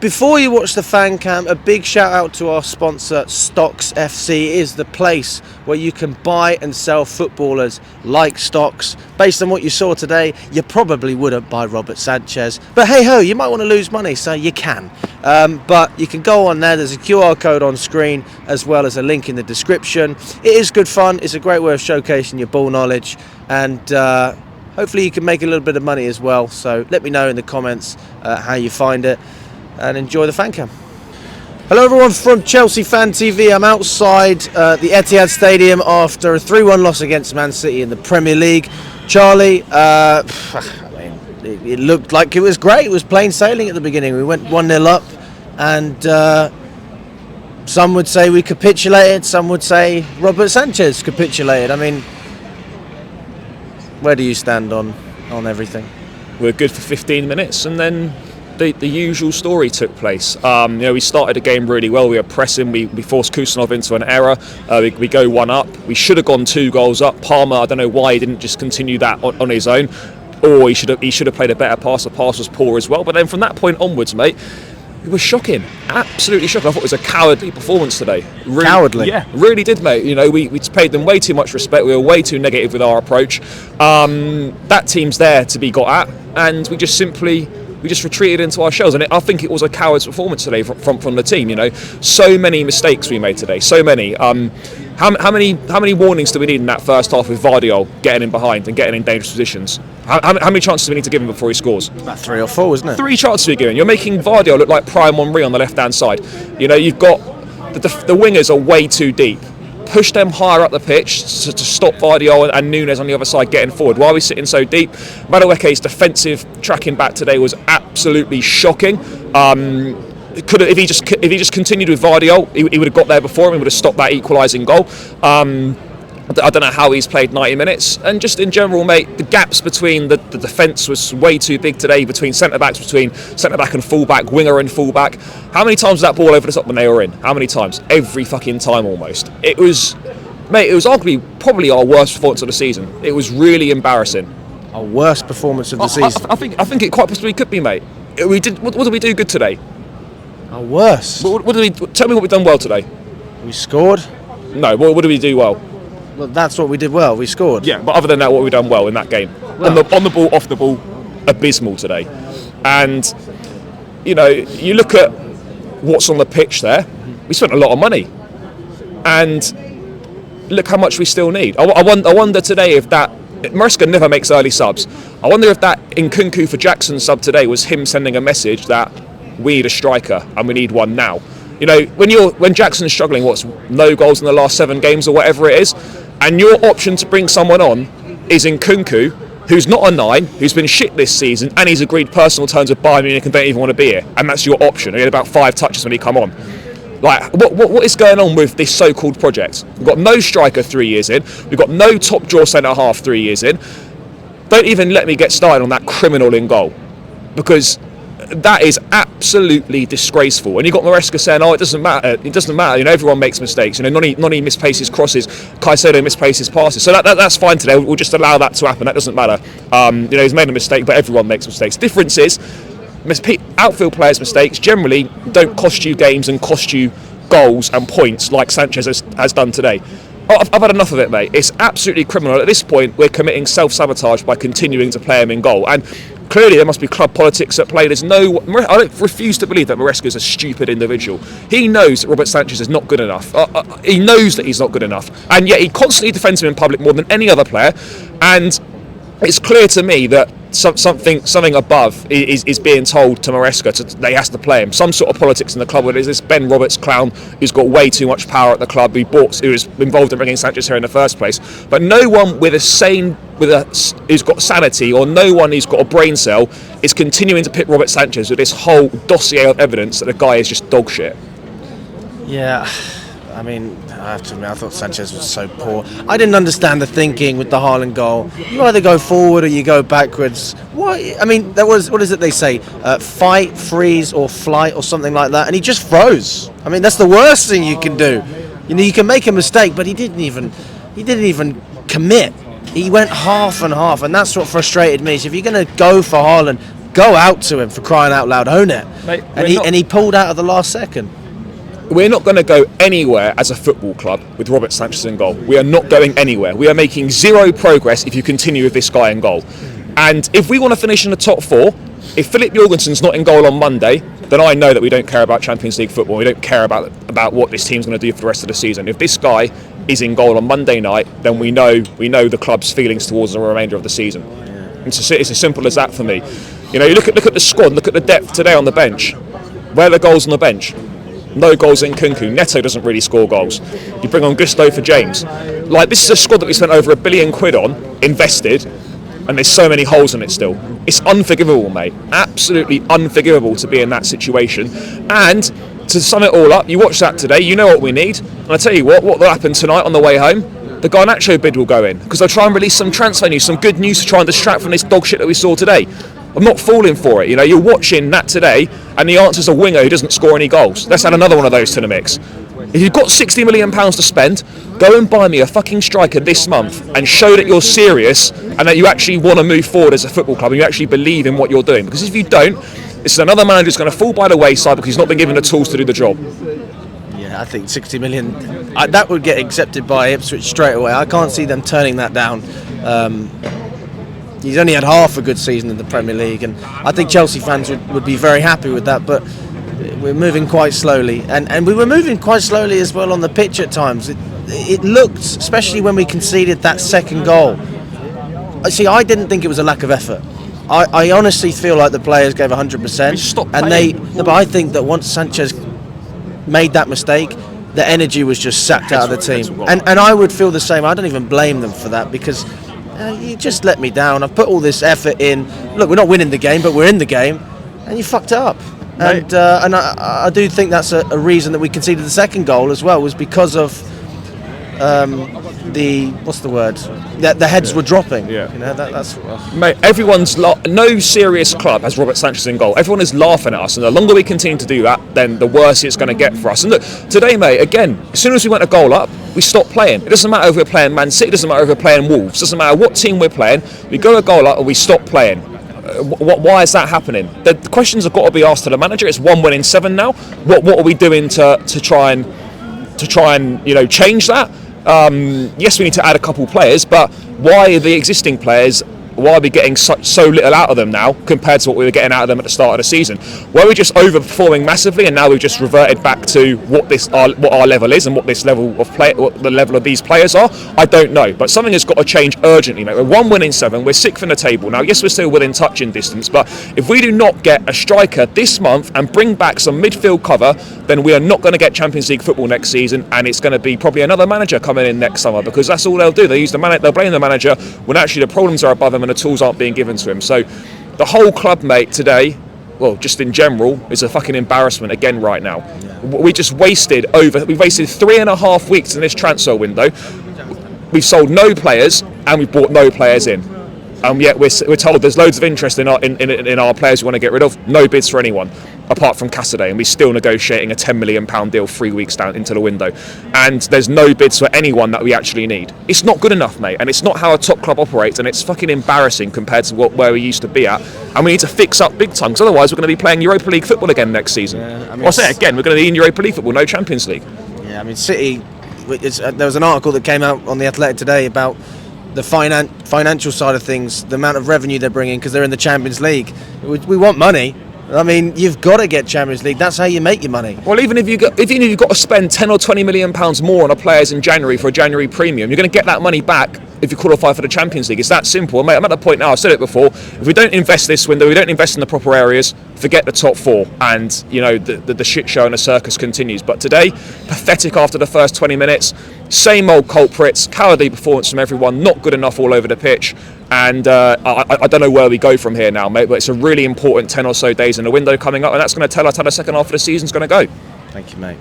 Before you watch the fan cam, a big shout out to our sponsor, Stocks FC. It is the place where you can buy and sell footballers like stocks. Based on what you saw today, you probably wouldn't buy Robert Sanchez. But hey ho, you might want to lose money, so you can. But you can go on there. There's a QR code on screen as well as a link in the description. It is good fun. It's a great way of showcasing your ball knowledge, and hopefully you can make a little bit of money as well. So let me know in the comments how you find it, and enjoy the fan cam. Hello everyone from Chelsea Fan TV. I'm outside the Etihad Stadium after a 3-1 loss against Man City in the Premier League. Charlie, it looked like it was great. It was plain sailing at the beginning. We went 1-0 up, and some would say we capitulated, some would say Robert Sanchez capitulated. I mean, where do you stand on everything? We're good for 15 minutes, and then the usual story took place. We started the game really well. We were pressing. We forced Kusanov into an error. We go 1 up. We should have gone 2 goals up. Palmer, I don't know why he didn't just continue that on his own, or he should have played a better pass. The pass was poor as well. But then from that point onwards, mate, it was shocking, absolutely shocking. I thought it was a cowardly performance today. Really, cowardly? Yeah, really did, mate. We paid them way too much respect. We were way too negative with our approach. That team's there to be got at, and we just retreated into our shells, and I think it was a coward's performance today from the team. So many mistakes we made today, so many. How many warnings do we need in that first half with Vardiol getting in behind and getting in dangerous positions? How many chances do we need to give him before he scores? About 3 or 4, isn't it? 3 chances we're giving. You're making Vardiol look like Prime Henry on the left-hand side. You've got the wingers are way too deep. Push them higher up the pitch to stop Vardiol and Nunes on the other side getting forward. Why are we sitting so deep? Madueke's defensive tracking back today was absolutely shocking. If he just continued with Vardiol, he would have got there before him. He would have stopped that equalising goal. I don't know how he's played 90 minutes. And just in general, mate, the gaps between the defence was way too big today, between centre-backs, between centre-back and full-back, winger and full-back. How many times was that ball over the top when they were in? How many times? Every fucking time almost. It was arguably probably our worst performance of the season. It was really embarrassing. Our worst performance of the season? I think it quite possibly could be, mate. What did we do good today? Our worst? Tell me what we've done well today. We scored? No, what did we do well? Well, that's what we did well. We scored. Yeah, but other than that, what have we done well in that game? Well, on the ball, off the ball, abysmal today. And, you look at what's on the pitch there, we spent a lot of money. And look how much we still need. I wonder today if that... Maresca never makes early subs. I wonder if that Nkunku for Jackson sub today was him sending a message that we need a striker and we need one now. When Jackson's struggling, no goals in the last 7 games or whatever it is, and your option to bring someone on is Nkunku, who's not a 9, who's been shit this season, and he's agreed personal terms with Bayern Munich and don't even want to be here, and that's your option. He had about 5 touches when he come on. Like, what is going on with this so-called project? We've got no striker 3 years in. We've got no top-draw centre-half 3 years in. Don't even let me get started on that criminal in goal, because that is absolutely disgraceful. And you got Maresca saying, "Oh, it doesn't matter. It doesn't matter. Everyone makes mistakes. Noni misplaces crosses, Caicedo misplaces passes. So that's fine today. We'll just allow that to happen. That doesn't matter. He's made a mistake, but everyone makes mistakes. Difference is, outfield players' mistakes generally don't cost you games and cost you goals and points like Sanchez has done today. I've had enough of it, mate. It's absolutely criminal. At this point, we're committing self-sabotage by continuing to play him in goal. And clearly there must be club politics at play. I refuse to believe that Maresca is a stupid individual. He knows that Robert Sanchez is not good enough. He knows that he's not good enough. And yet he constantly defends him in public more than any other player. And it's clear to me that something above is being told to Maresca that he has to play him. Some sort of politics in the club. Where there's this Ben Roberts clown who's got way too much power at the club, who was involved in bringing Sanchez here in the first place. But no one who's got sanity, or no one who's got a brain cell, is continuing to pit Robert Sanchez with this whole dossier of evidence that the guy is just dog shit. Yeah. I mean, I have to admit, I thought Sanchez was so poor. I didn't understand the thinking with the Haaland goal. You either go forward or you go backwards. Why? I mean, there was, what is it they say? Fight, freeze, or flight, or something like that. And he just froze. I mean, that's the worst thing you can do. You can make a mistake, but he didn't even commit. He went half and half, and that's what frustrated me. So if you're going to go for Haaland, Go out to him, for crying out loud, own it. Mate, and he pulled out at the last second. We're not going to go anywhere as a football club with Robert Sanchez in goal. We are not going anywhere. We are making zero progress if you continue with this guy in goal. And if we want to finish in the top 4, if Philip Jorgensen's not in goal on Monday, then I know that we don't care about Champions League football. We don't care about what this team's going to do for the rest of the season. If this guy is in goal on Monday night, then we know the club's feelings towards the remainder of the season. It's as simple as that for me. You know, you look at the squad, look at the depth today on the bench. Where are the goals on the bench? No goals in Nkunku. Neto doesn't really score goals. You bring on Gusto for James. Like, this is a squad that we spent over £1 billion on, invested, and there's so many holes in it still. It's unforgivable, mate. Absolutely unforgivable to be in that situation. And to sum it all up, you watch that today, you know what we need. And I tell you what will happen tonight on the way home? The Garnacho bid will go in, because they'll try and release some transfer news, some good news to try and distract from this dog shit that we saw today. I'm not falling for it. You know, you're watching that today, and the answer's a winger who doesn't score any goals. Let's add another one of those to the mix. If you've got £60 million to spend, go and buy me a fucking striker this month and show that you're serious and that you actually want to move forward as a football club and you actually believe in what you're doing. Because if you don't, this is another manager who's going to fall by the wayside because he's not been given the tools to do the job. Yeah, I think 60 million, that would get accepted by Ipswich straight away. I can't see them turning that down. He's only had half a good season in the Premier League, and I think Chelsea fans would be very happy with that, but we're moving quite slowly, and we were moving quite slowly as well on the pitch at times. It looked, especially when we conceded that second goal. See, I didn't think it was a lack of effort. I honestly feel like the players gave 100%, but I think that once Sanchez made that mistake, the energy was just sacked out of the team, and I would feel the same. I don't even blame them for that, because you just let me down. I've put all this effort in. Look, we're not winning the game, but we're in the game, and you fucked it up. And I do think that's a reason that we conceded the second goal as well, was because of the heads were dropping. Yeah. You know, that's mate, no serious club has Robert Sanchez in goal. Everyone is laughing at us, and the longer we continue to do that, then the worse it's going to get for us. And look, today, mate, again, as soon as we went a goal up, we stopped playing. It doesn't matter if we're playing Man City, it doesn't matter if we're playing Wolves, it doesn't matter what team we're playing, we go a goal up and we stop playing. Why is that happening? The questions have got to be asked to the manager. It's 1 win in 7 now. What are we doing to try and change that? Yes, we need to add a couple players, but why are the existing players? Why are we getting so little out of them now compared to what we were getting out of them at the start of the season? Were we just overperforming massively, and now we've just reverted back to what our level is and what this level of play, what the level of these players are? I don't know, but something has got to change urgently, mate. We're 1 win in 7. We're 6th in the table now. Yes, we're still within touching distance, but if we do not get a striker this month and bring back some midfield cover, then we are not going to get Champions League football next season, and it's going to be probably another manager coming in next summer, because that's all they'll do. They'll blame the manager when actually the problems are above him and the tools aren't being given to him. So the whole club, mate, today, well, just in general, is a fucking embarrassment again right now. We just wasted 3.5 weeks in this transfer window. We've sold no players and we've bought no players in. And yet we're told there's loads of interest in our players we want to get rid of. No bids for anyone apart from Cassidy, and we're still negotiating a £10 million deal 3 weeks down into the window. And there's no bids for anyone that we actually need. It's not good enough, mate, and it's not how a top club operates, and it's fucking embarrassing compared to where we used to be at. And we need to fix up big time, because otherwise we're going to be playing Europa League football again next season. Yeah, I'll say it again, we're going to be in Europa League football, no Champions League. Yeah, I mean, City, there was an article that came out on The Athletic today about the financial side of things, the amount of revenue they're bringing because they're in the Champions League. We want money. I mean, you've got to get Champions League. That's how you make your money. Well, even if you've got to spend 10 or 20 million pounds more on a players in January for a January premium, you're going to get that money back if you qualify for the Champions League. It's that simple. Mate, I'm at the point now, I've said it before, if we don't invest this window, we don't invest in the proper areas, forget the top 4, and the shit show and the circus continues. But today, pathetic after the first 20 minutes, same old culprits, cowardly performance from everyone, not good enough all over the pitch, and I don't know where we go from here now, mate, but it's a really important 10 or so days in the window coming up, and that's going to tell us how the second half of the season's going to go. Thank you, mate.